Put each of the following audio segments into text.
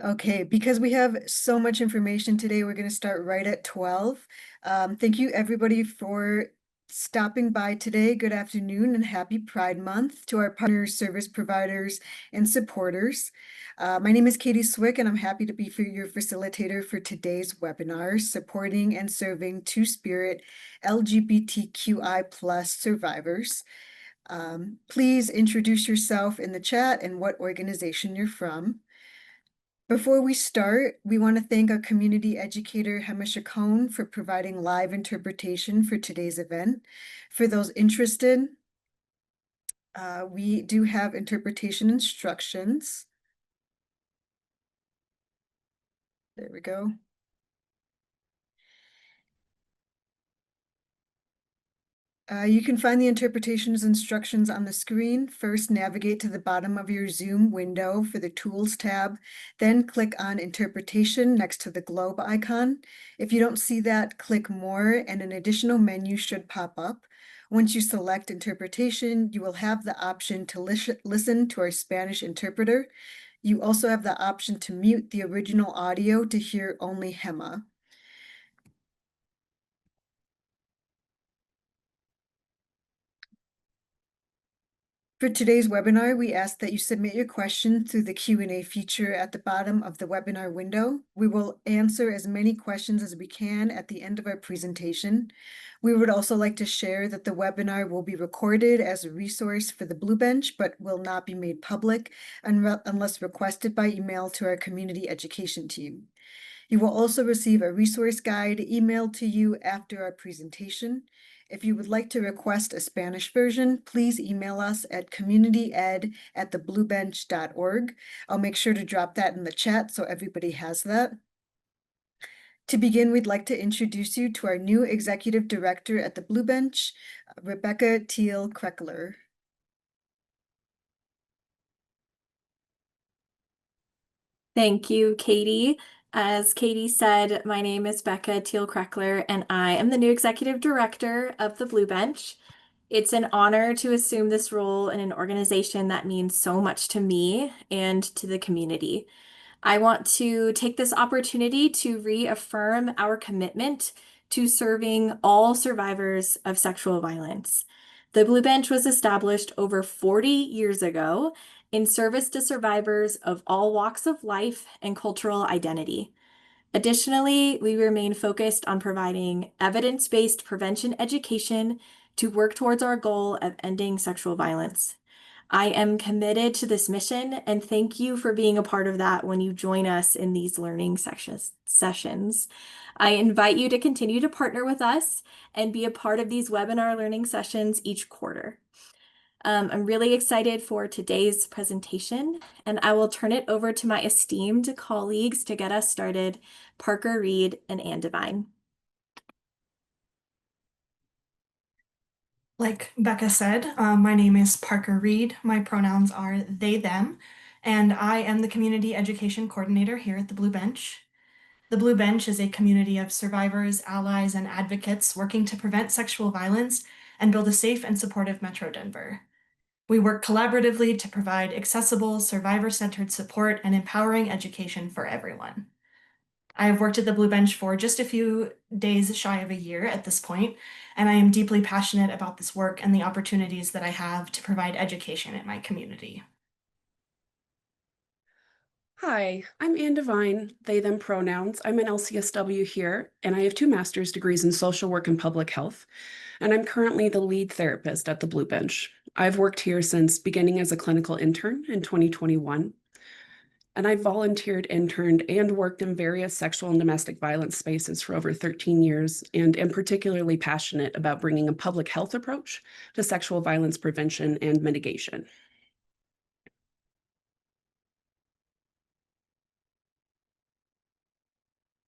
Okay, because we have so much information today, we're going to start right at 12. Thank you, everybody, for stopping by today. Good afternoon and happy Pride Month to our partners, service providers, and supporters. My name is Katie Swick, and I'm happy to be your facilitator for today's webinar, Supporting and Serving Two-Spirit LGBTQI+ survivors. Please introduce yourself in the chat and what organization you're from. Before we start, we want to thank our community educator, Hema Chacon, for providing live interpretation for today's event. For those interested, we do have interpretation instructions. There we go. You can find the interpretations instructions on the screen. First, navigate to the bottom of your Zoom window for the Tools tab, then click on Interpretation next to the globe icon. If you don't see that, click More and an additional menu should pop up. Once you select Interpretation, you will have the option to listen to our Spanish interpreter. You also have the option to mute the original audio to hear only Hema. For today's webinar, we ask that you submit your question through the Q&A feature at the bottom of the webinar window. We will answer as many questions as we can at the end of our presentation. We would also like to share that the webinar will be recorded as a resource for the Blue Bench, but will not be made public unless requested by email to our community education team. You will also receive a resource guide emailed to you after our presentation. If you would like to request a Spanish version, please email us at communityed@thebluebench.org. I'll make sure to drop that in the chat so everybody has that. To begin, we'd like to introduce you to our new Executive Director at the Blue Bench, Rebecca Teal-Kreckler. Thank you, Katie. As Katie said, my name is Becca Teal-Kreckler, and I am the new Executive Director of the Blue Bench. It's an honor to assume this role in an organization that means so much to me and to the community. I want to take this opportunity to reaffirm our commitment to serving all survivors of sexual violence. The Blue Bench was established over 40 years ago in service to survivors of all walks of life and cultural identity. Additionally, we remain focused on providing evidence-based prevention education to work towards our goal of ending sexual violence. I am committed to this mission, and thank you for being a part of that when you join us in these learning sessions. I invite you to continue to partner with us and be a part of these webinar learning sessions each quarter. I'm really excited for today's presentation, and I will turn it over to my esteemed colleagues to get us started, Parker Reed and Ann Devine. Like Becca said, my name is Parker Reed. My pronouns are they, them, and I am the Community Education Coordinator here at the Blue Bench. The Blue Bench is a community of survivors, allies, and advocates working to prevent sexual violence and build a safe and supportive Metro Denver. We work collaboratively to provide accessible, survivor-centered support and empowering education for everyone. I have worked at the Blue Bench for just a few days shy of a year at this point, and I am deeply passionate about this work and the opportunities that I have to provide education in my community. Hi, I'm Ann Devine, they, them pronouns. I'm an LCSW here, and I have 2 master's degrees in social work and public health, and I'm currently the lead therapist at the Blue Bench. I've worked here since beginning as a clinical intern in 2021, and I've volunteered, interned, and worked in various sexual and domestic violence spaces for over 13 years, and am particularly passionate about bringing a public health approach to sexual violence prevention and mitigation.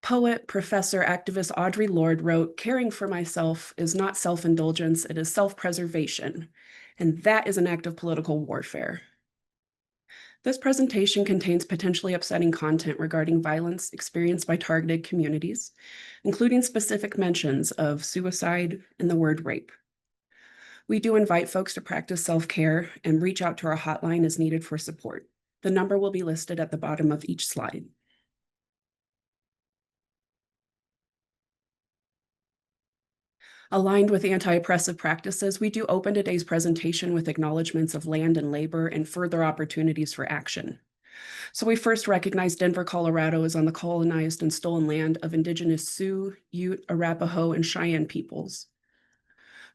Poet, professor, activist Audre Lorde wrote, "Caring for myself is not self-indulgence, it is self-preservation, and that is an act of political warfare." This presentation contains potentially upsetting content regarding violence experienced by targeted communities, including specific mentions of suicide and the word rape. We do invite folks to practice self-care and reach out to our hotline as needed for support. The number will be listed at the bottom of each slide. Aligned with anti-oppressive practices, we do open today's presentation with acknowledgments of land and labor and further opportunities for action. So we first recognize Denver, Colorado is on the colonized and stolen land of Indigenous Sioux, Ute, Arapaho, and Cheyenne peoples.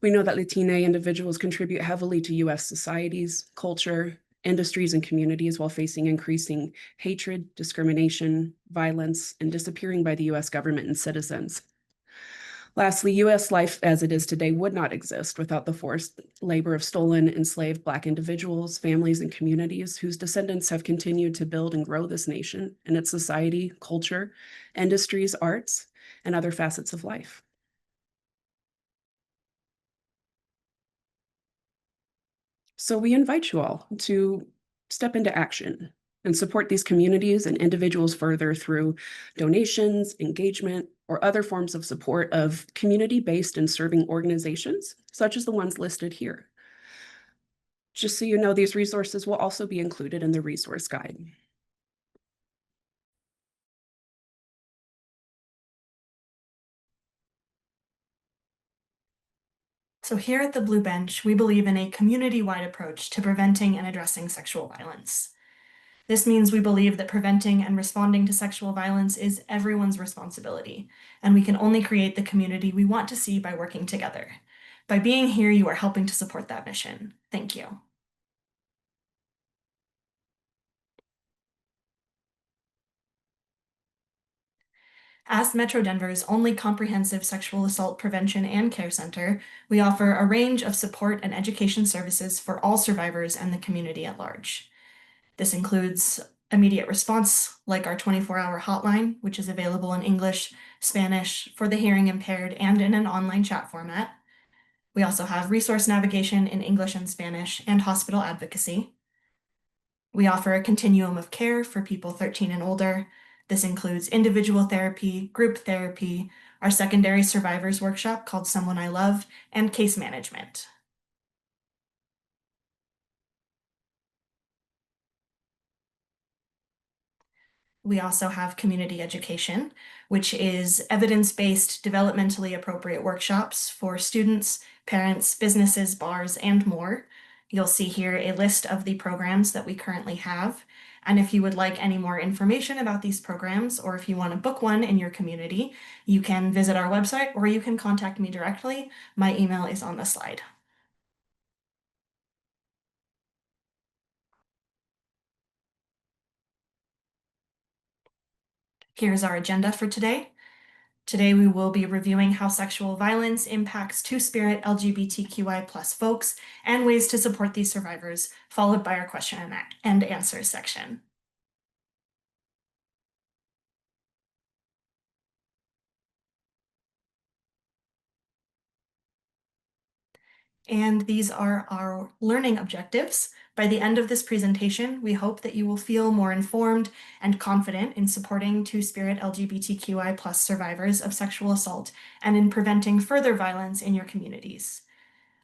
We know that Latina individuals contribute heavily to U.S. societies, culture, industries, and communities while facing increasing hatred, discrimination, violence, and disappearing by the U.S. government and citizens. Lastly, U.S. life as it is today would not exist without the forced labor of stolen, enslaved Black individuals, families, and communities whose descendants have continued to build and grow this nation and its society, culture, industries, arts, and other facets of life. So we invite you all to step into action and support these communities and individuals further through donations, engagement, or other forms of support of community-based and serving organizations, such as the ones listed here. Just so you know, these resources will also be included in the resource guide. So here at the Blue Bench, we believe in a community-wide approach to preventing and addressing sexual violence. This means we believe that preventing and responding to sexual violence is everyone's responsibility, and we can only create the community we want to see by working together. By being here, you are helping to support that mission. Thank you. As Metro Denver's only comprehensive sexual assault prevention and care center, we offer a range of support and education services for all survivors and the community at large. This includes immediate response, like our 24-hour hotline, which is available in English, Spanish, for the hearing impaired, and in an online chat format. We also have resource navigation in English and Spanish, and hospital advocacy. We offer a continuum of care for people 13 and older. This includes individual therapy, group therapy, our secondary survivors workshop called Someone I Love, and case management. We also have community education, which is evidence-based, developmentally appropriate workshops for students, parents, businesses, bars, and more. You'll see here a list of the programs that we currently have. And if you would like any more information about these programs, or if you want to book one in your community, you can visit our website or you can contact me directly. My email is on the slide. Here's our agenda for today. Today, we will be reviewing how sexual violence impacts Two-Spirit LGBTQI+ folks and ways to support these survivors, followed by our question and answers section. And these are our learning objectives. By the end of this presentation, we hope that you will feel more informed and confident in supporting Two-Spirit LGBTQI+ survivors of sexual assault and in preventing further violence in your communities.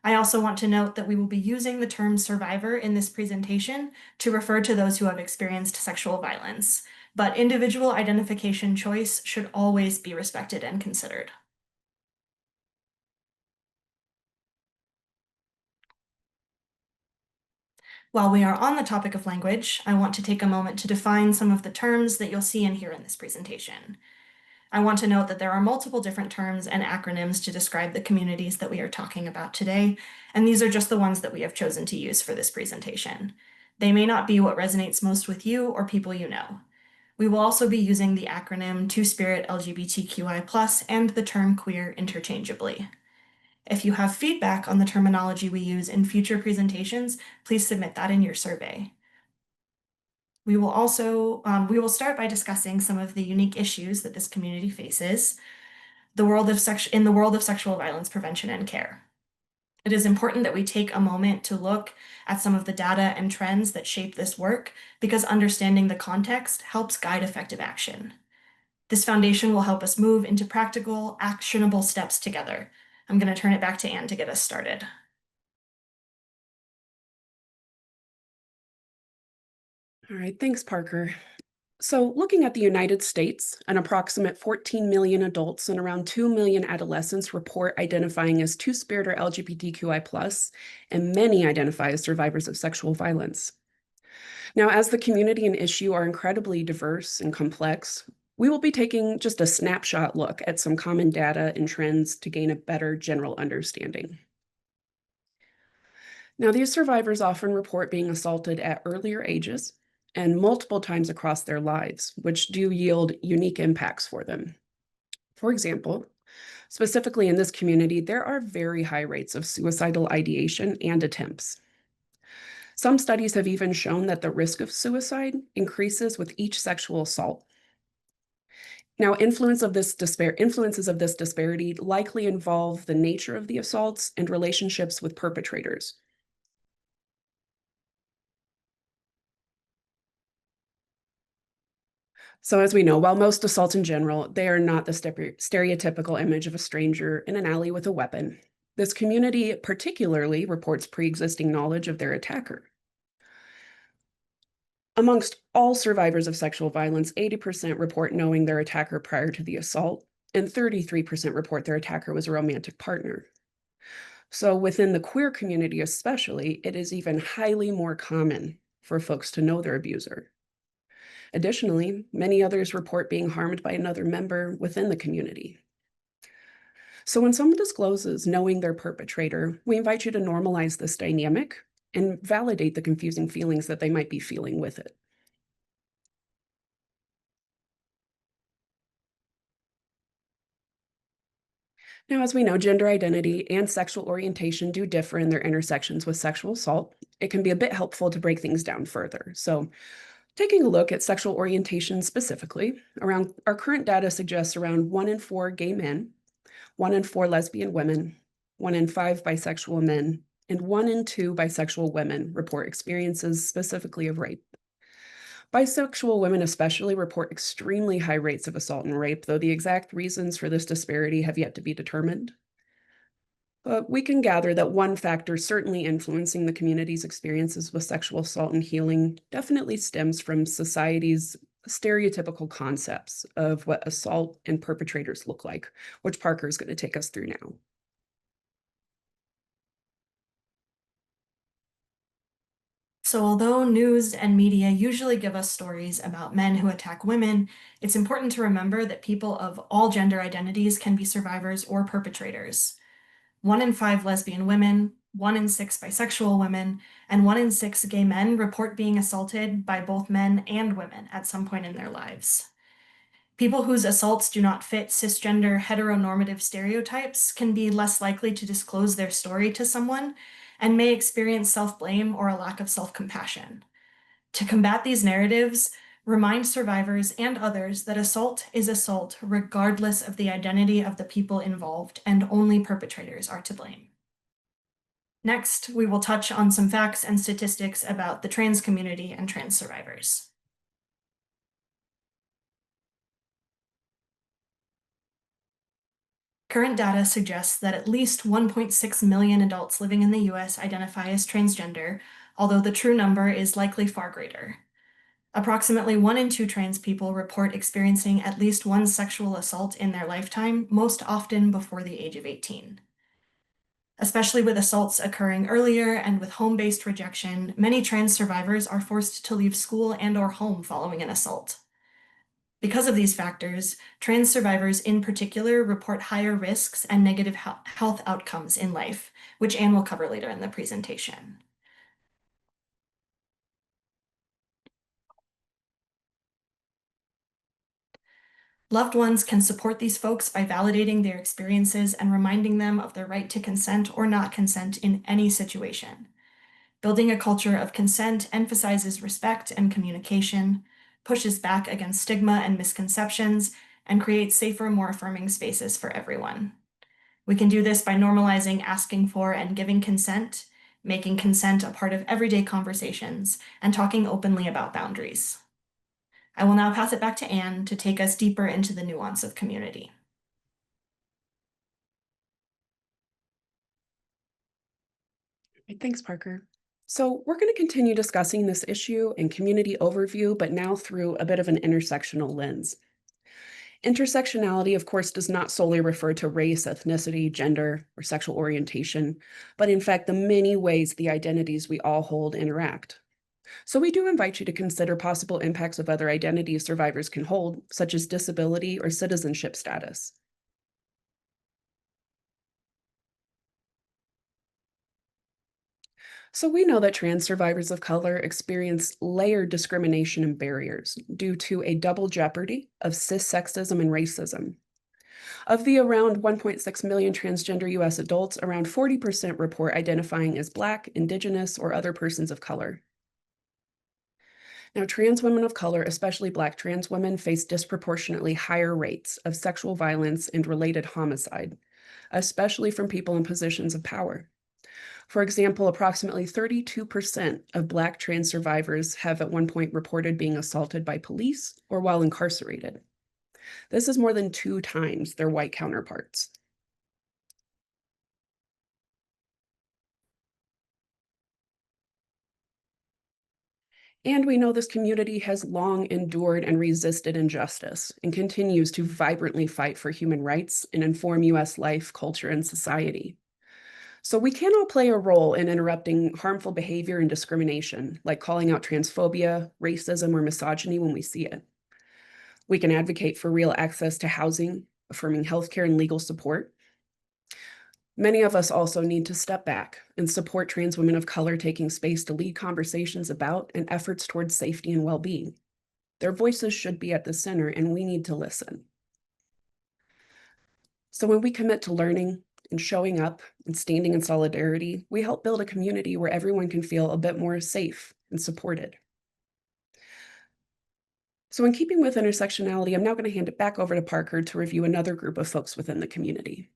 I also want to note that we will be using the term survivor in this presentation to refer to those who have experienced sexual violence, but individual identification choice should always be respected and considered. While we are on the topic of language, I want to take a moment to define some of the terms that you'll see and hear in this presentation. I want to note that there are multiple different terms and acronyms to describe the communities that we are talking about today, and these are just the ones that we have chosen to use for this presentation. They may not be what resonates most with you or people you know. We will also be using the acronym Two-Spirit LGBTQI+ and the term queer interchangeably. If you have feedback on the terminology we use in future presentations, please submit that in your survey. We will start by discussing some of the unique issues that this community faces in the world of sexual violence prevention and care. It is important that we take a moment to look at some of the data and trends that shape this work, because understanding the context helps guide effective action. This foundation will help us move into practical, actionable steps together. I'm going to turn it back to Anne to get us started. All right, thanks, Parker. So looking at the United States, an approximate 14 million adults and around 2 million adolescents report identifying as two-spirit or LGBTQI+, and many identify as survivors of sexual violence. Now, as the community and issue are incredibly diverse and complex, we will be taking just a snapshot look at some common data and trends to gain a better general understanding. Now, these survivors often report being assaulted at earlier ages and multiple times across their lives, which do yield unique impacts for them. For example, specifically in this community, there are very high rates of suicidal ideation and attempts. Some studies have even shown that the risk of suicide increases with each sexual assault. Now, influences of this disparity likely involve the nature of the assaults and relationships with perpetrators. So as we know, while most assaults in general, they are not the stereotypical image of a stranger in an alley with a weapon. This community particularly reports pre-existing knowledge of their attacker. Amongst all survivors of sexual violence, 80% report knowing their attacker prior to the assault, and 33% report their attacker was a romantic partner. So within the queer community especially, it is even highly more common for folks to know their abuser. Additionally, many others report being harmed by another member within the community. So when someone discloses knowing their perpetrator, we invite you to normalize this dynamic and validate the confusing feelings that they might be feeling with it. Now, as we know, gender identity and sexual orientation do differ in their intersections with sexual assault. It can be a bit helpful to break things down further. So taking a look at sexual orientation specifically, around our current data suggests around 1 in 4 gay men, 1 in 4 lesbian women, 1 in 5 bisexual men, and 1 in 2 bisexual women report experiences specifically of rape. Bisexual women especially report extremely high rates of assault and rape, though the exact reasons for this disparity have yet to be determined. But we can gather that one factor certainly influencing the community's experiences with sexual assault and healing definitely stems from society's stereotypical concepts of what assault and perpetrators look like, which Parker is going to take us through now. So although news and media usually give us stories about men who attack women, it's important to remember that people of all gender identities can be survivors or perpetrators. 1 in 5 lesbian women, 1 in 6 bisexual women, and 1 in 6 gay men report being assaulted by both men and women at some point in their lives. People whose assaults do not fit cisgender heteronormative stereotypes can be less likely to disclose their story to someone and may experience self-blame or a lack of self-compassion. To combat these narratives, remind survivors and others that assault is assault regardless of the identity of the people involved, and only perpetrators are to blame. Next, we will touch on some facts and statistics about the trans community and trans survivors. Current data suggests that at least 1.6 million adults living in the US identify as transgender, although the true number is likely far greater. Approximately 1 in 2 trans people report experiencing at least one sexual assault in their lifetime, most often before the age of 18. Especially with assaults occurring earlier and with home-based rejection, many trans survivors are forced to leave school and/or home following an assault. Because of these factors, trans survivors in particular report higher risks and negative health outcomes in life, which Anne will cover later in the presentation. Loved ones can support these folks by validating their experiences and reminding them of their right to consent or not consent in any situation. Building a culture of consent emphasizes respect and communication, pushes back against stigma and misconceptions, and creates safer, more affirming spaces for everyone. We can do this by normalizing asking for and giving consent, making consent a part of everyday conversations, and talking openly about boundaries. I will now pass it back to Anne to take us deeper into the nuance of community. Thanks, Parker. So we're going to continue discussing this issue and community overview, but now through a bit of an intersectional lens. Intersectionality, of course, does not solely refer to race, ethnicity, gender, or sexual orientation, but in fact, the many ways the identities we all hold interact. So we do invite you to consider possible impacts of other identities survivors can hold, such as disability or citizenship status. So we know that trans survivors of color experience layered discrimination and barriers due to a double jeopardy of cis sexism and racism. Of the around 1.6 million transgender US adults, around 40% report identifying as Black, Indigenous, or other persons of color. Now, trans women of color, especially Black trans women, face disproportionately higher rates of sexual violence and related homicide, especially from people in positions of power. For example, approximately 32% of Black trans survivors have at one point reported being assaulted by police or while incarcerated. This is more than 2 times their white counterparts. And we know this community has long endured and resisted injustice and continues to vibrantly fight for human rights and inform US life, culture, and society. So we can all play a role in interrupting harmful behavior and discrimination, like calling out transphobia, racism, or misogyny when we see it. We can advocate for real access to housing, affirming healthcare and legal support. Many of us also need to step back and support trans women of color taking space to lead conversations about and efforts towards safety and well-being. Their voices should be at the center, and we need to listen. So when we commit to learning and showing up and standing in solidarity, we help build a community where everyone can feel a bit more safe and supported. So in keeping with intersectionality, I'm now going to hand it back over to Parker to review another group of folks within the community.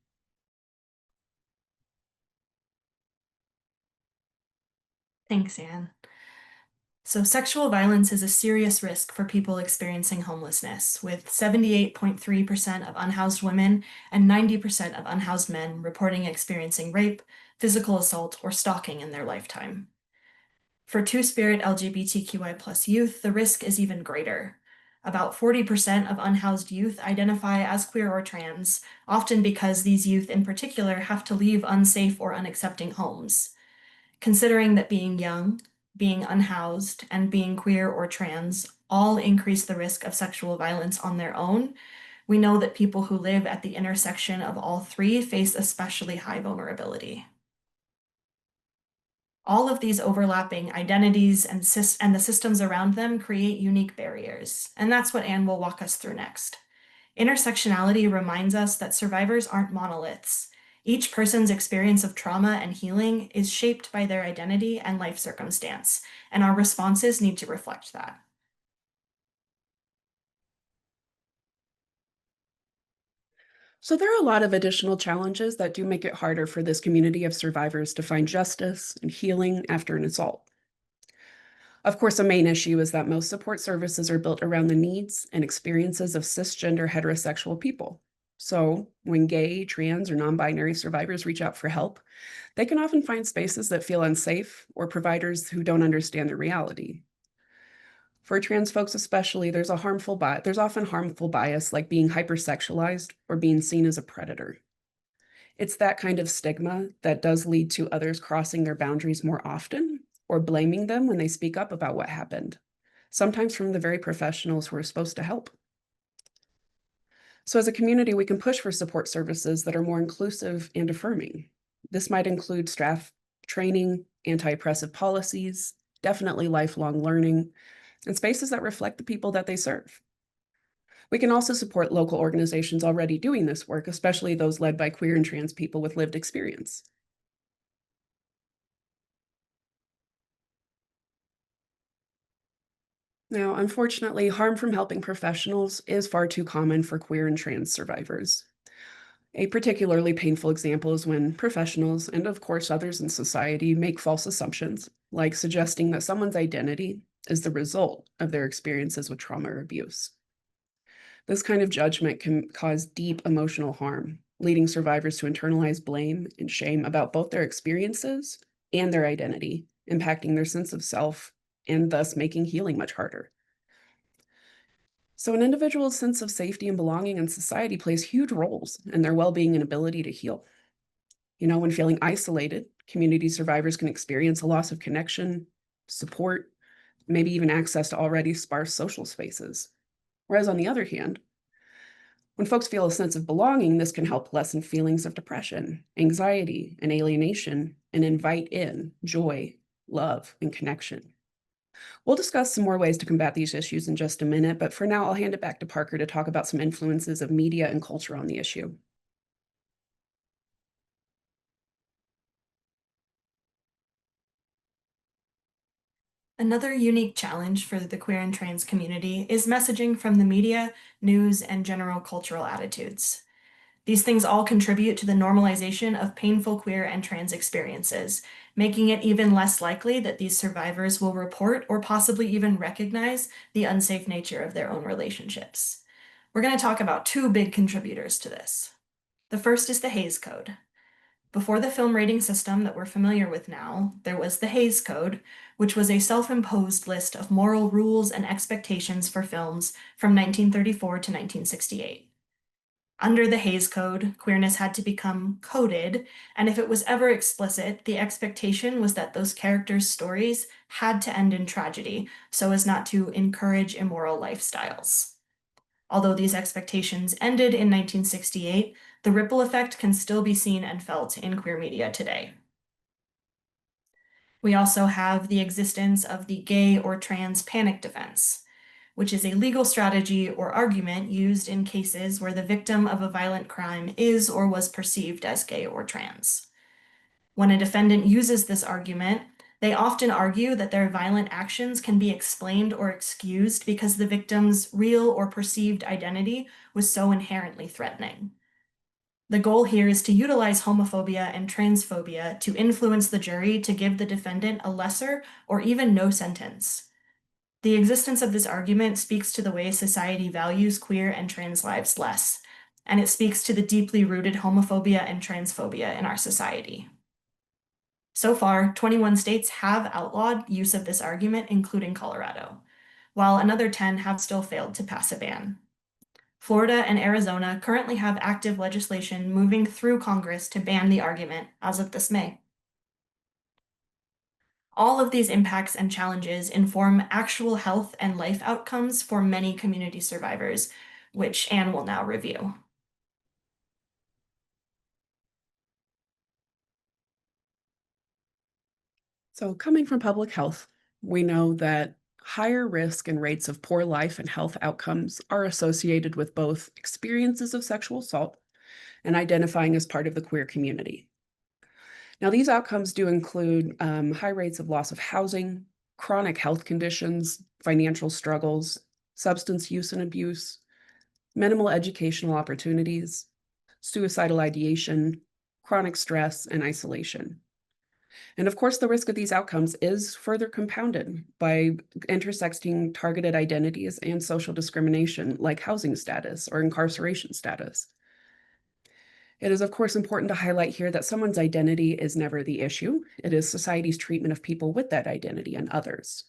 Thanks, Anne. So sexual violence is a serious risk for people experiencing homelessness, with 78.3% of unhoused women and 90% of unhoused men reporting experiencing rape, physical assault, or stalking in their lifetime. For Two-Spirit LGBTQI+ youth, the risk is even greater. About 40% of unhoused youth identify as queer or trans, often because these youth in particular have to leave unsafe or unaccepting homes. Considering that being young, being unhoused, and being queer or trans all increase the risk of sexual violence on their own, we know that people who live at the intersection of all three face especially high vulnerability. All of these overlapping identities and the systems around them create unique barriers, and that's what Anne will walk us through next. Intersectionality reminds us that survivors aren't monoliths. Each person's experience of trauma and healing is shaped by their identity and life circumstance, and our responses need to reflect that. So there are a lot of additional challenges that do make it harder for this community of survivors to find justice and healing after an assault. Of course, a main issue is that most support services are built around the needs and experiences of cisgender heterosexual people. So when gay, trans, or non-binary survivors reach out for help, they can often find spaces that feel unsafe or providers who don't understand the reality. For trans folks especially, there's often harmful bias like being hypersexualized or being seen as a predator. It's that kind of stigma that does lead to others crossing their boundaries more often or blaming them when they speak up about what happened, sometimes from the very professionals who are supposed to help. So as a community, we can push for support services that are more inclusive and affirming. This might include staff training, anti-oppressive policies, definitely lifelong learning, and spaces that reflect the people that they serve. We can also support local organizations already doing this work, especially those led by queer and trans people with lived experience. Now, unfortunately, harm from helping professionals is far too common for queer and trans survivors. A particularly painful example is when professionals, and of course others in society, make false assumptions, like suggesting that someone's identity is the result of their experiences with trauma or abuse. This kind of judgment can cause deep emotional harm, leading survivors to internalize blame and shame about both their experiences and their identity, impacting their sense of self and thus making healing much harder. So an individual's sense of safety and belonging in society plays huge roles in their well-being and ability to heal. When feeling isolated, community survivors can experience a loss of connection, support, maybe even access to already sparse social spaces. Whereas on the other hand, when folks feel a sense of belonging, this can help lessen feelings of depression, anxiety, and alienation, and invite in joy, love, and connection. We'll discuss some more ways to combat these issues in just a minute, but for now, I'll hand it back to Parker to talk about some influences of media and culture on the issue. Another unique challenge for the queer and trans community is messaging from the media, news, and general cultural attitudes. These things all contribute to the normalization of painful queer and trans experiences, making it even less likely that these survivors will report or possibly even recognize the unsafe nature of their own relationships. We're going to talk about two big contributors to this. The first is the Hays Code. Before the film rating system that we're familiar with now, there was the Hays Code, which was a self-imposed list of moral rules and expectations for films from 1934 to 1968. Under the Hays Code, queerness had to become coded, and if it was ever explicit, the expectation was that those characters' stories had to end in tragedy so as not to encourage immoral lifestyles. Although these expectations ended in 1968, the ripple effect can still be seen and felt in queer media today. We also have the existence of the gay or trans panic defense, which is a legal strategy or argument used in cases where the victim of a violent crime is or was perceived as gay or trans. When a defendant uses this argument, they often argue that their violent actions can be explained or excused because the victim's real or perceived identity was so inherently threatening. The goal here is to utilize homophobia and transphobia to influence the jury to give the defendant a lesser or even no sentence. The existence of this argument speaks to the way society values queer and trans lives less, and it speaks to the deeply rooted homophobia and transphobia in our society. So far, 21 states have outlawed use of this argument, including Colorado, while another 10 have still failed to pass a ban. Florida and Arizona currently have active legislation moving through Congress to ban the argument as of this May. All of these impacts and challenges inform actual health and life outcomes for many community survivors, which Anne will now review. So coming from public health, we know that higher risk and rates of poor life and health outcomes are associated with both experiences of sexual assault and identifying as part of the queer community. Now, these outcomes do include high rates of loss of housing, chronic health conditions, financial struggles, substance use and abuse, minimal educational opportunities, suicidal ideation, chronic stress, and isolation. And of course, the risk of these outcomes is further compounded by intersecting targeted identities and social discrimination like housing status or incarceration status. It is, of course, important to highlight here that someone's identity is never the issue. It is society's treatment of people with that identity and others.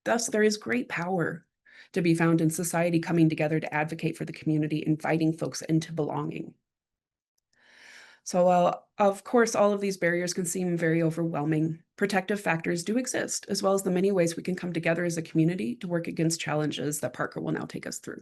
Thus, there is great power to be found in society coming together to advocate for the community, inviting folks into belonging. So while, of course, all of these barriers can seem very overwhelming, protective factors do exist, as well as the many ways we can come together as a community to work against challenges that Parker will now take us through.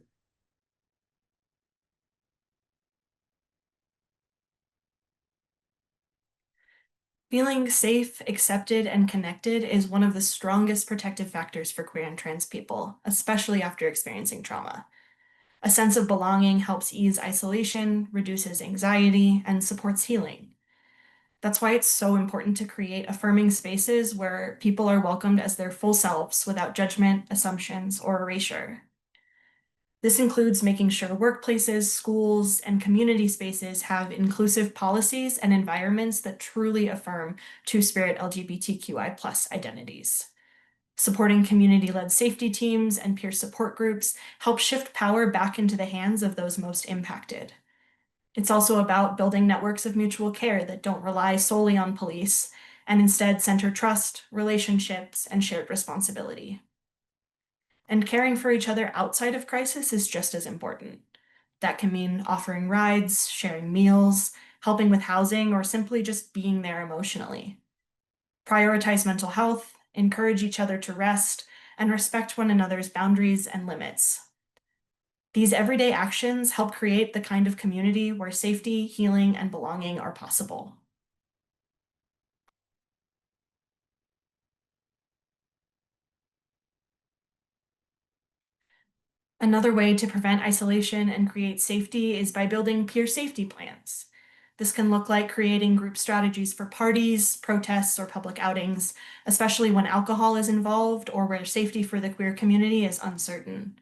Feeling safe, accepted, and connected is one of the strongest protective factors for queer and trans people, especially after experiencing trauma. A sense of belonging helps ease isolation, reduces anxiety, and supports healing. That's why it's so important to create affirming spaces where people are welcomed as their full selves without judgment, assumptions, or erasure. This includes making sure workplaces, schools, and community spaces have inclusive policies and environments that truly affirm two-spirit LGBTQI+ identities. Supporting community-led safety teams and peer support groups help shift power back into the hands of those most impacted. It's also about building networks of mutual care that don't rely solely on police and instead center trust, relationships, and shared responsibility. And caring for each other outside of crisis is just as important. That can mean offering rides, sharing meals, helping with housing, or simply just being there emotionally. Prioritize mental health, encourage each other to rest, and respect one another's boundaries and limits. These everyday actions help create the kind of community where safety, healing, and belonging are possible. Another way to prevent isolation and create safety is by building peer safety plans. This can look like creating group strategies for parties, protests, or public outings, especially when alcohol is involved or where safety for the queer community is uncertain.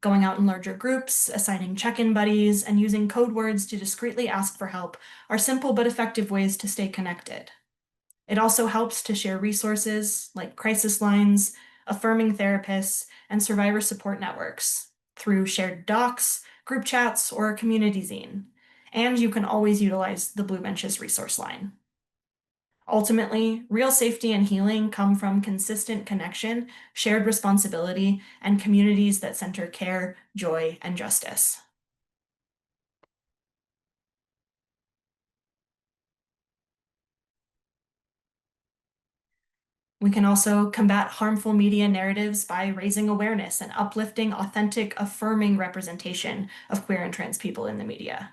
Going out in larger groups, assigning check-in buddies, and using code words to discreetly ask for help are simple but effective ways to stay connected. It also helps to share resources like crisis lines, affirming therapists, and survivor support networks through shared docs, group chats, or a community zine. And you can always utilize the Blue Bench's resource line. Ultimately, real safety and healing come from consistent connection, shared responsibility, and communities that center care, joy, and justice. We can also combat harmful media narratives by raising awareness and uplifting authentic, affirming representation of queer and trans people in the media.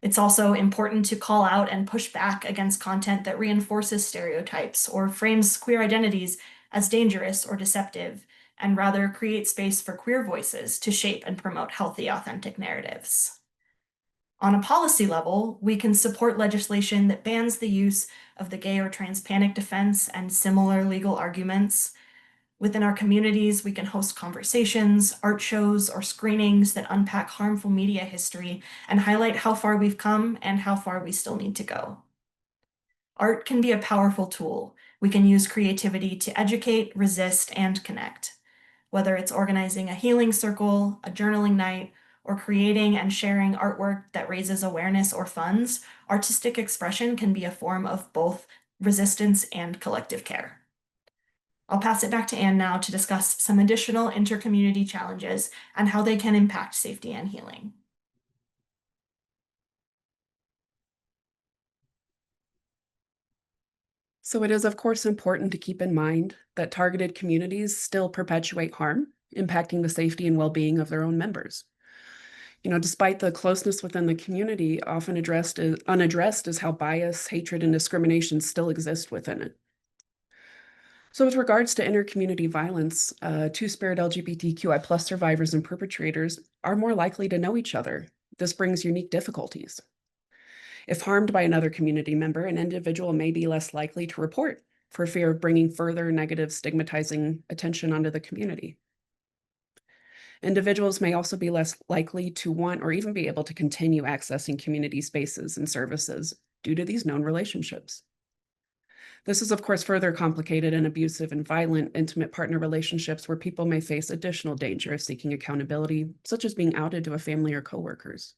It's also important to call out and push back against content that reinforces stereotypes or frames queer identities as dangerous or deceptive, and rather create space for queer voices to shape and promote healthy, authentic narratives. On a policy level, we can support legislation that bans the use of the gay or trans panic defense and similar legal arguments. Within our communities, we can host conversations, art shows, or screenings that unpack harmful media history and highlight how far we've come and how far we still need to go. Art can be a powerful tool. We can use creativity to educate, resist, and connect. Whether it's organizing a healing circle, a journaling night, or creating and sharing artwork that raises awareness or funds, artistic expression can be a form of both resistance and collective care. I'll pass it back to Anne now to discuss some additional intercommunity challenges and how they can impact safety and healing. So it is, of course, important to keep in mind that targeted communities still perpetuate harm, impacting the safety and well-being of their own members. Despite the closeness within the community, often unaddressed is how bias, hatred, and discrimination still exist within it. So with regards to intercommunity violence, Two-Spirit LGBTQI+ survivors and perpetrators are more likely to know each other. This brings unique difficulties. If harmed by another community member, an individual may be less likely to report for fear of bringing further negative stigmatizing attention onto the community. Individuals may also be less likely to want or even be able to continue accessing community spaces and services due to these known relationships. This is, of course, further complicated in abusive and violent intimate partner relationships where people may face additional danger of seeking accountability, such as being outed to a family or coworkers.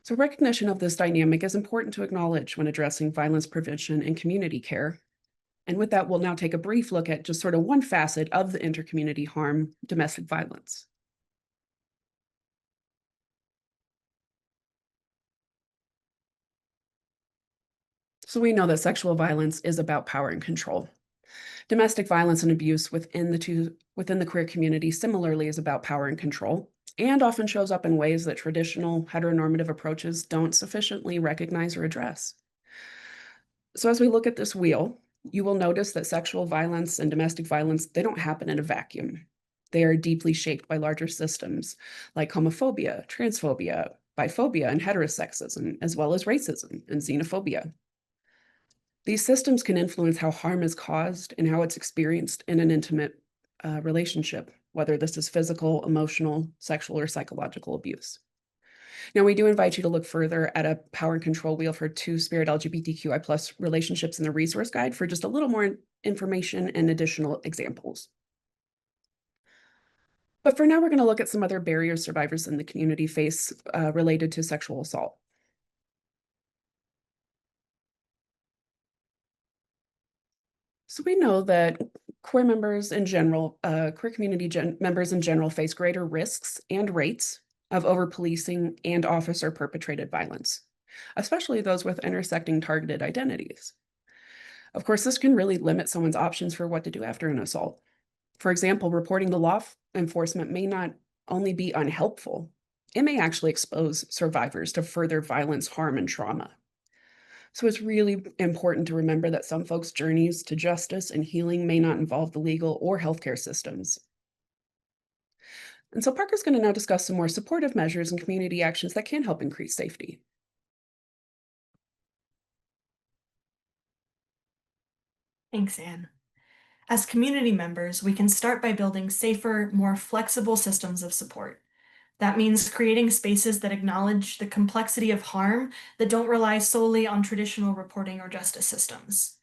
So recognition of this dynamic is important to acknowledge when addressing violence prevention and community care. And with that, we'll now take a brief look at just sort of one facet of the intercommunity harm, domestic violence. So we know that sexual violence is about power and control. Domestic violence and abuse within the queer community similarly is about power and control, and often shows up in ways that traditional heteronormative approaches don't sufficiently recognize or address. So as we look at this wheel, you will notice that sexual violence and domestic violence, they don't happen in a vacuum. They are deeply shaped by larger systems like homophobia, transphobia, biphobia, and heterosexism, as well as racism and xenophobia. These systems can influence how harm is caused and how it's experienced in an intimate relationship, whether this is physical, emotional, sexual, or psychological abuse. Now, we do invite you to look further at a power and control wheel for Two-Spirit LGBTQI+ relationships in the resource guide for just a little more information and additional examples. But for now, we're going to look at some other barriers survivors in the community face related to sexual assault. So we know that queer members in general, queer community members in general face greater risks and rates of over-policing and officer-perpetrated violence, especially those with intersecting targeted identities. Of course, this can really limit someone's options for what to do after an assault. For example, reporting to law enforcement may not only be unhelpful, it may actually expose survivors to further violence, harm, and trauma. So it's really important to remember that some folks' journeys to justice and healing may not involve the legal or healthcare systems. And so Parker's going to now discuss some more supportive measures and community actions that can help increase safety. Thanks, Anne. As community members, we can start by building safer, more flexible systems of support. That means creating spaces that acknowledge the complexity of harm that don't rely solely on traditional reporting or justice systems.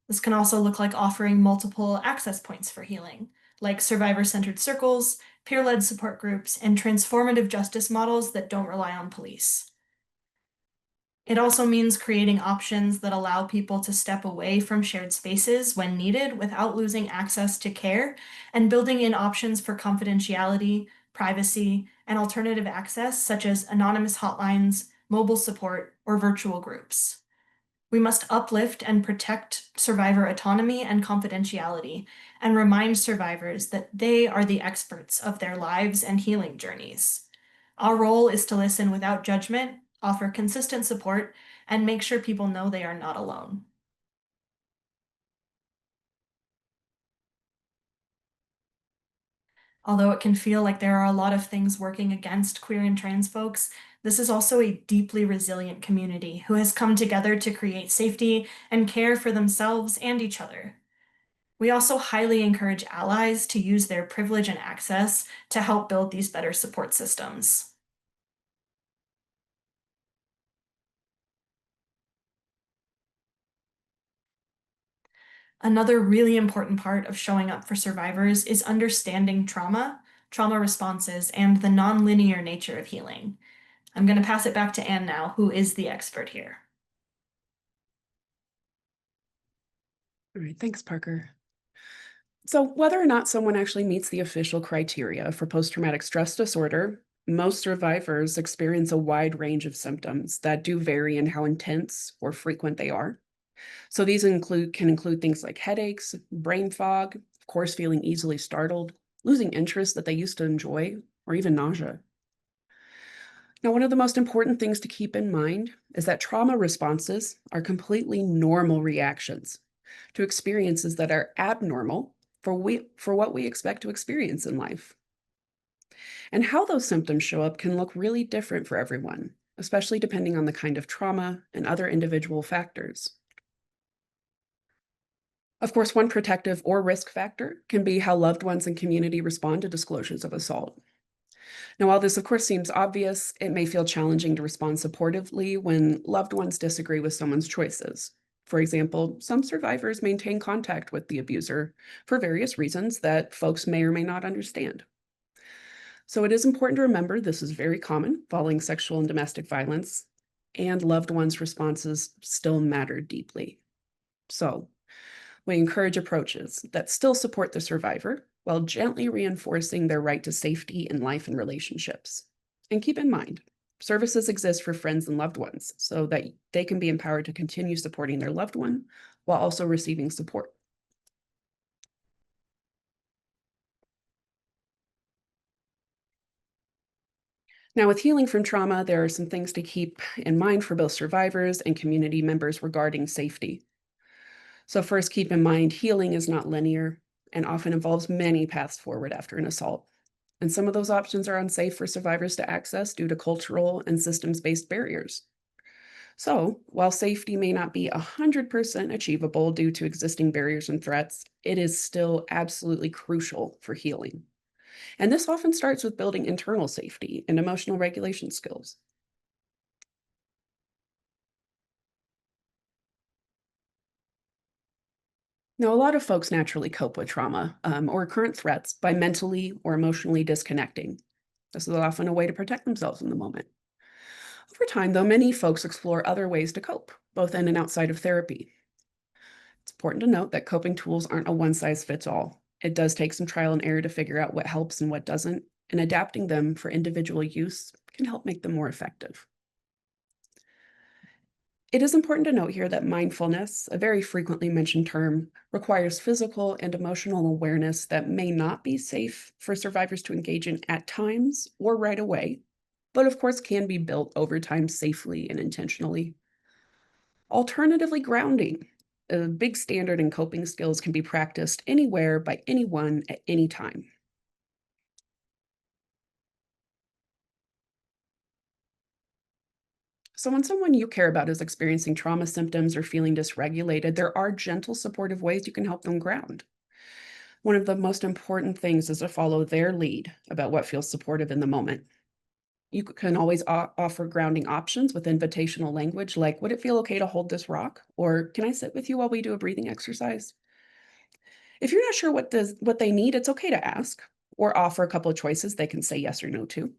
This can also look like offering multiple access points for healing, like survivor-centered circles, peer-led support groups, and transformative justice models that don't rely on police. It also means creating options that allow people to step away from shared spaces when needed without losing access to care, and building in options for confidentiality, privacy, and alternative access, such as anonymous hotlines, mobile support, or virtual groups. We must uplift and protect survivor autonomy and confidentiality, and remind survivors that they are the experts of their lives and healing journeys. Our role is to listen without judgment, offer consistent support, and make sure people know they are not alone. Although it can feel like there are a lot of things working against queer and trans folks, this is also a deeply resilient community who has come together to create safety and care for themselves and each other. We also highly encourage allies to use their privilege and access to help build these better support systems. Another really important part of showing up for survivors is understanding trauma responses, and the nonlinear nature of healing. I'm going to pass it back to Anne now, who is the expert here. All right, thanks, Parker. So whether or not someone actually meets the official criteria for post-traumatic stress disorder, most survivors experience a wide range of symptoms that do vary in how intense or frequent they are. So these can include things like headaches, brain fog, of course, feeling easily startled, losing interest that they used to enjoy, or even nausea. Now, one of the most important things to keep in mind is that trauma responses are completely normal reactions to experiences that are abnormal for what we expect to experience in life. And how those symptoms show up can look really different for everyone, especially depending on the kind of trauma and other individual factors. Of course, one protective or risk factor can be how loved ones and community respond to disclosures of assault. Now, while this, of course, seems obvious, it may feel challenging to respond supportively when loved ones disagree with someone's choices. For example, some survivors maintain contact with the abuser for various reasons that folks may or may not understand. So it is important to remember this is very common following sexual and domestic violence, and loved ones' responses still matter deeply. So we encourage approaches that still support the survivor while gently reinforcing their right to safety in life and relationships. And keep in mind, services exist for friends and loved ones so that they can be empowered to continue supporting their loved one while also receiving support. Now, with healing from trauma, there are some things to keep in mind for both survivors and community members regarding safety. So first, keep in mind, healing is not linear and often involves many paths forward after an assault. And some of those options are unsafe for survivors to access due to cultural and systems-based barriers. So while safety may not be 100% achievable due to existing barriers and threats, it is still absolutely crucial for healing. And this often starts with building internal safety and emotional regulation skills. Now, a lot of folks naturally cope with trauma or current threats by mentally or emotionally disconnecting. This is often a way to protect themselves in the moment. Over time, though, many folks explore other ways to cope, both in and outside of therapy. It's important to note that coping tools aren't a one-size-fits-all. It does take some trial and error to figure out what helps and what doesn't, and adapting them for individual use can help make them more effective. It is important to note here that mindfulness, a very frequently mentioned term, requires physical and emotional awareness that may not be safe for survivors to engage in at times or right away, but of course can be built over time safely and intentionally. Alternatively, grounding, a big standard in coping skills, can be practiced anywhere by anyone at any time. So when someone you care about is experiencing trauma symptoms or feeling dysregulated, there are gentle, supportive ways you can help them ground. One of the most important things is to follow their lead about what feels supportive in the moment. You can always offer grounding options with invitational language like, would it feel okay to hold this rock? Or can I sit with you while we do a breathing exercise? If you're not sure what they need, it's okay to ask or offer a couple of choices they can say yes or no to.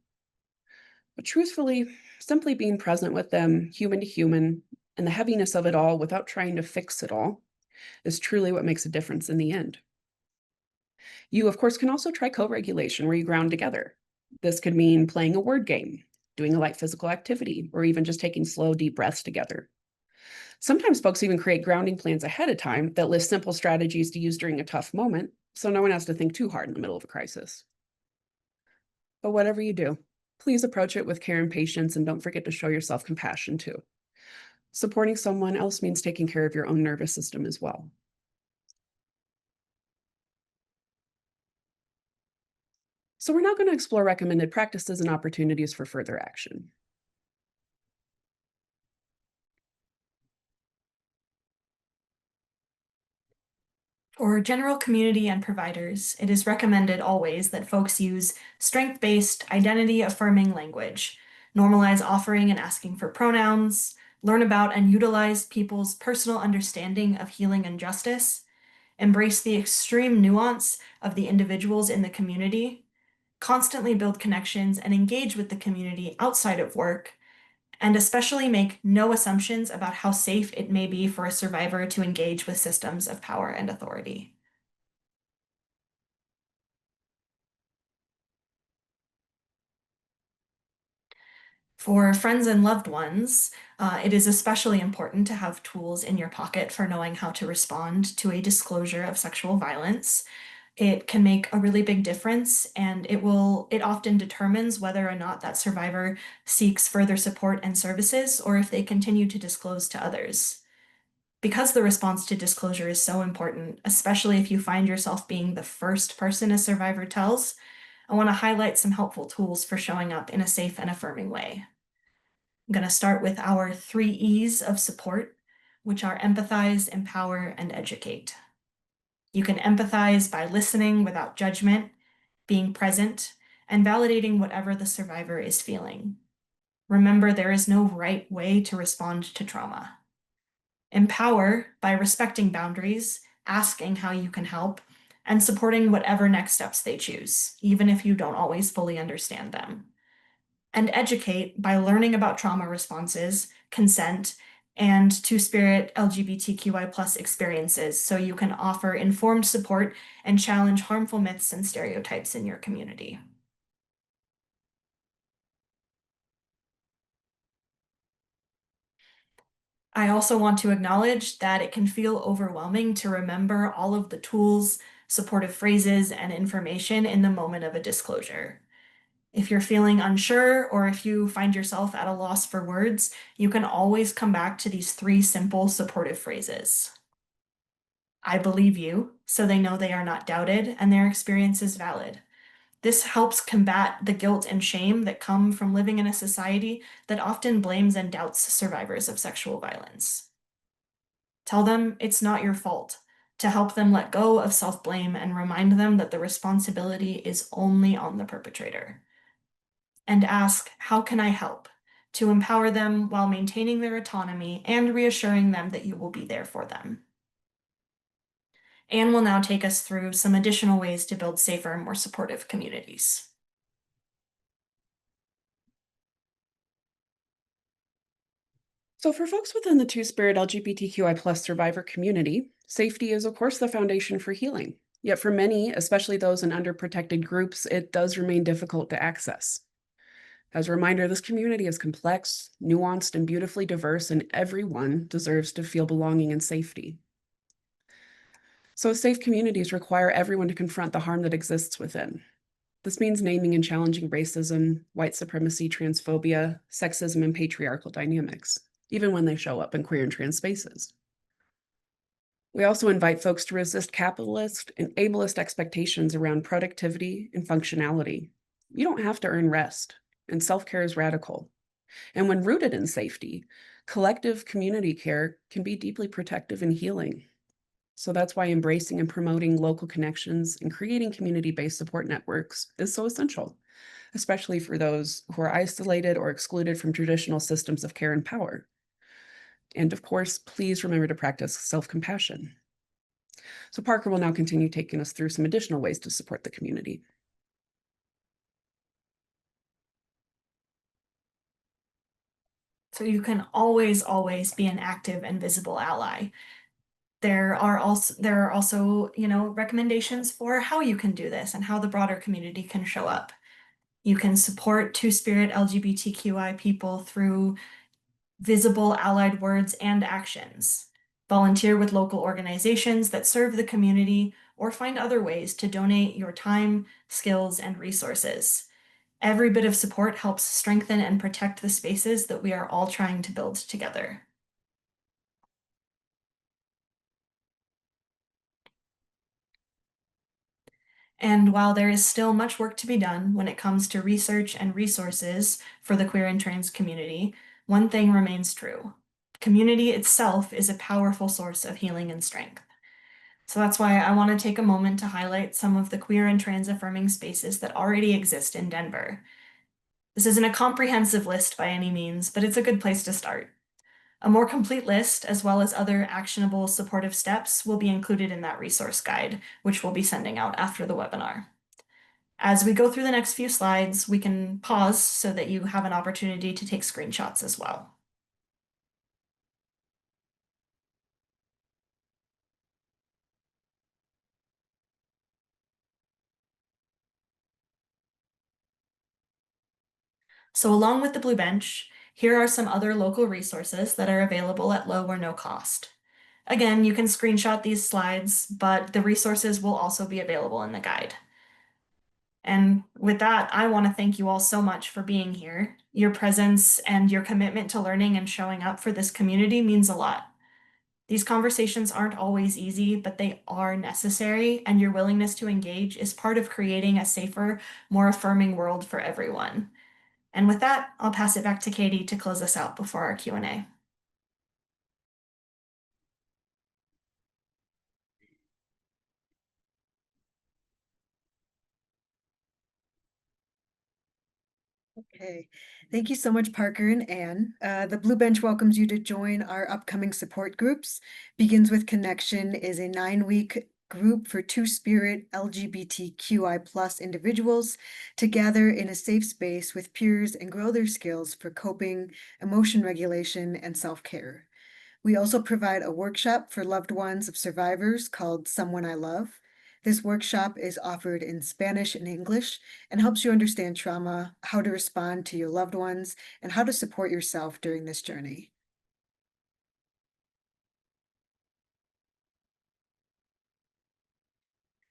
But truthfully, simply being present with them, human to human, and the heaviness of it all without trying to fix it all is truly what makes a difference in the end. You, of course, can also try co-regulation where you ground together. This could mean playing a word game, doing a light physical activity, or even just taking slow, deep breaths together. Sometimes folks even create grounding plans ahead of time that list simple strategies to use during a tough moment, so no one has to think too hard in the middle of a crisis. But whatever you do, please approach it with care and patience, and don't forget to show yourself compassion too. Supporting someone else means taking care of your own nervous system as well. So we're now going to explore recommended practices and opportunities for further action. For general community and providers, it is recommended always that folks use strength-based, identity-affirming language, normalize offering and asking for pronouns, learn about and utilize people's personal understanding of healing and justice, embrace the extreme nuance of the individuals in the community, constantly build connections and engage with the community outside of work, and especially make no assumptions about how safe it may be for a survivor to engage with systems of power and authority. For friends and loved ones, it is especially important to have tools in your pocket for knowing how to respond to a disclosure of sexual violence. It can make a really big difference, and it often determines whether or not that survivor seeks further support and services, or if they continue to disclose to others. Because the response to disclosure is so important, especially if you find yourself being the first person a survivor tells, I want to highlight some helpful tools for showing up in a safe and affirming way. I'm going to start with our 3 E's of support, which are empathize, empower, and educate. You can empathize by listening without judgment, being present, and validating whatever the survivor is feeling. Remember, there is no right way to respond to trauma. Empower by respecting boundaries, asking how you can help, and supporting whatever next steps they choose, even if you don't always fully understand them. And educate by learning about trauma responses, consent, and two-spirit LGBTQI+ experiences so you can offer informed support and challenge harmful myths and stereotypes in your community. I also want to acknowledge that it can feel overwhelming to remember all of the tools, supportive phrases, and information in the moment of a disclosure. If you're feeling unsure or if you find yourself at a loss for words, you can always come back to these 3 simple supportive phrases. I believe you, so they know they are not doubted and their experience is valid. This helps combat the guilt and shame that come from living in a society that often blames and doubts survivors of sexual violence. Tell them it's not your fault, to help them let go of self-blame and remind them that the responsibility is only on the perpetrator. And ask, how can I help? To empower them while maintaining their autonomy and reassuring them that you will be there for them. Anne will now take us through some additional ways to build safer and more supportive communities. So for folks within the two-spirit LGBTQI+ survivor community, Safety is, of course, the foundation for healing. Yet for many, especially those in underprotected groups, it does remain difficult to access. As a reminder, this community is complex, nuanced, and beautifully diverse, and everyone deserves to feel belonging and safety. So safe communities require everyone to confront the harm that exists within. This means naming and challenging racism, white supremacy, transphobia, sexism, and patriarchal dynamics, even when they show up in queer and trans spaces. We also invite folks to resist capitalist and ableist expectations around productivity and functionality. You don't have to earn rest, and self-care is radical. And when rooted in safety, collective community care can be deeply protective and healing. So that's why embracing and promoting local connections and creating community-based support networks is so essential, especially for those who are isolated or excluded from traditional systems of care and power. And of course, please remember to practice self-compassion. So Parker will now continue taking us through some additional ways to support the community. So you can always be an active and visible ally. There are also, recommendations for how you can do this and how the broader community can show up. You can support Two-Spirit LGBTQI people through visible allied words and actions. Volunteer with local organizations that serve the community, or find other ways to donate your time, skills, and resources. Every bit of support helps strengthen and protect the spaces that we are all trying to build together. And while there is still much work to be done when it comes to research and resources for the queer and trans community, one thing remains true. Community itself is a powerful source of healing and strength. So that's why I want to take a moment to highlight some of the queer and trans affirming spaces that already exist in Denver. This isn't a comprehensive list by any means, but it's a good place to start. A more complete list, as well as other actionable supportive steps, will be included in that resource guide, which we'll be sending out after the webinar. As we go through the next few slides, we can pause so that you have an opportunity to take screenshots as well. So along with the Blue Bench, here are some other local resources that are available at low or no cost. Again, you can screenshot these slides, but the resources will also be available in the guide. And with that, I want to thank you all so much for being here. Your presence and your commitment to learning and showing up for this community means a lot. These conversations aren't always easy, but they are necessary, and your willingness to engage is part of creating a safer, more affirming world for everyone. And with that, I'll pass it back to Katie to close us out before our Q&A. Okay, thank you so much, Parker and Anne. The Blue Bench welcomes you to join our upcoming support groups. Begins with Connection is a 9-week group for Two-Spirit LGBTQI+ individuals to gather in a safe space with peers and grow their skills for coping, emotion regulation, and self-care. We also provide a workshop for loved ones of survivors called Someone I Love. This workshop is offered in Spanish and English and helps you understand trauma, how to respond to your loved ones, and how to support yourself during this journey.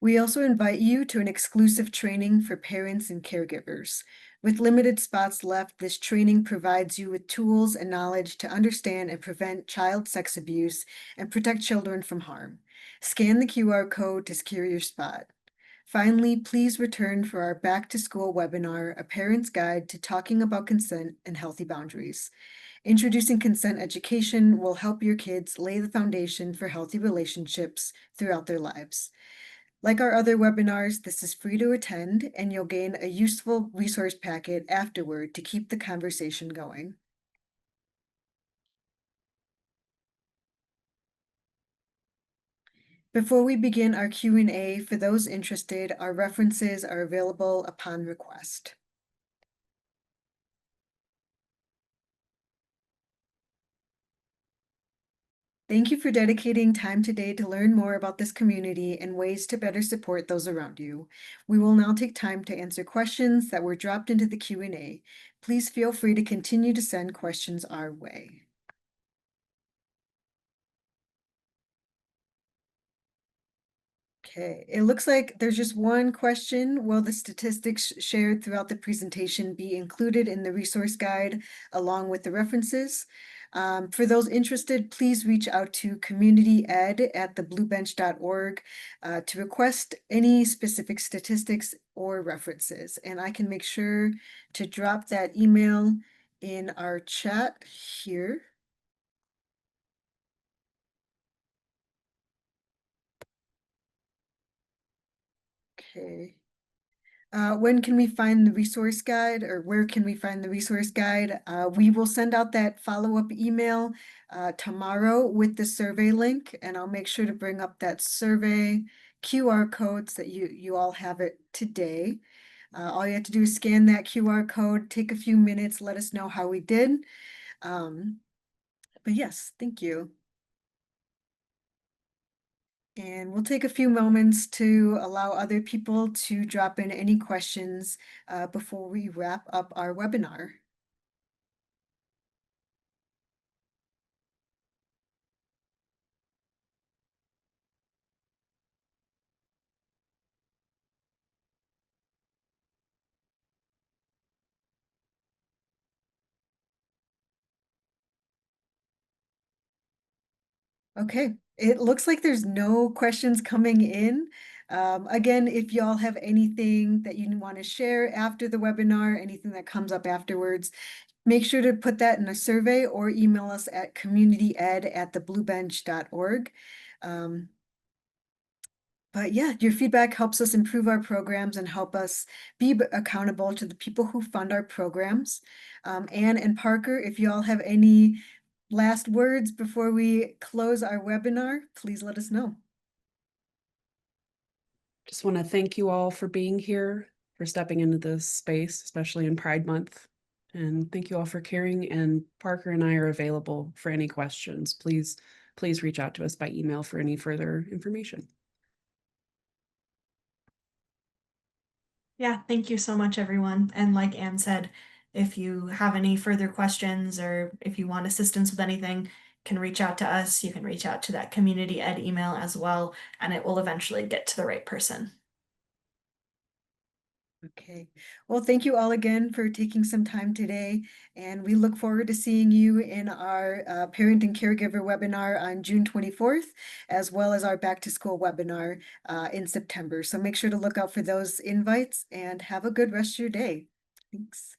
We also invite you to an exclusive training for parents and caregivers. With limited spots left, this training provides you with tools and knowledge to understand and prevent child sex abuse and protect children from harm. Scan the QR code to secure your spot. Finally, please return for our Back to School webinar, A Parent's Guide to Talking About Consent and Healthy Boundaries. Introducing consent education will help your kids lay the foundation for healthy relationships throughout their lives. Like our other webinars, this is free to attend, and you'll gain a useful resource packet afterward to keep the conversation going. Before we begin our Q&A, for those interested, our references are available upon request. Thank you for dedicating time today to learn more about this community and ways to better support those around you. We will now take time to answer questions that were dropped into the Q&A. Please feel free to continue to send questions our way. Okay, it looks like there's just one question. Will the statistics shared throughout the presentation be included in the resource guide along with the references? For those interested, please reach out to communityed@thebluebench.org to request any specific statistics or references. And I can make sure to drop that email in our chat here. Okay. When can we find the resource guide, or where can we find the resource guide? We will send out that follow-up email tomorrow with the survey link, and I'll make sure to bring up that survey QR code so that you all have it today. All you have to do is scan that QR code, take a few minutes, let us know how we did. But yes, thank you. And we'll take a few moments to allow other people to drop in any questions before we wrap up our webinar. Okay, it looks like there's no questions coming in. Again, if y'all have anything that you want to share after the webinar, anything that comes up afterwards, make sure to put that in a survey or email us at communityed@thebluebench.org. But yeah, your feedback helps us improve our programs and help us be accountable to the people who fund our programs. Anne and Parker, if you all have any last words before we close our webinar, please let us know. Just want to thank you all for being here, for stepping into this space, especially in Pride Month. And thank you all for caring. And Parker and I are available for any questions. Please reach out to us by email for any further information. Yeah, thank you so much, everyone. And like Anne said, if you have any further questions or if you want assistance with anything, can reach out to us. You can reach out to that community ed email as well, and it will eventually get to the right person. Okay, well, thank you all again for taking some time today, and we look forward to seeing you in our parent and caregiver webinar on June 24th, as well as our back to school webinar in September. So make sure to look out for those invites and have a good rest of your day. Thanks.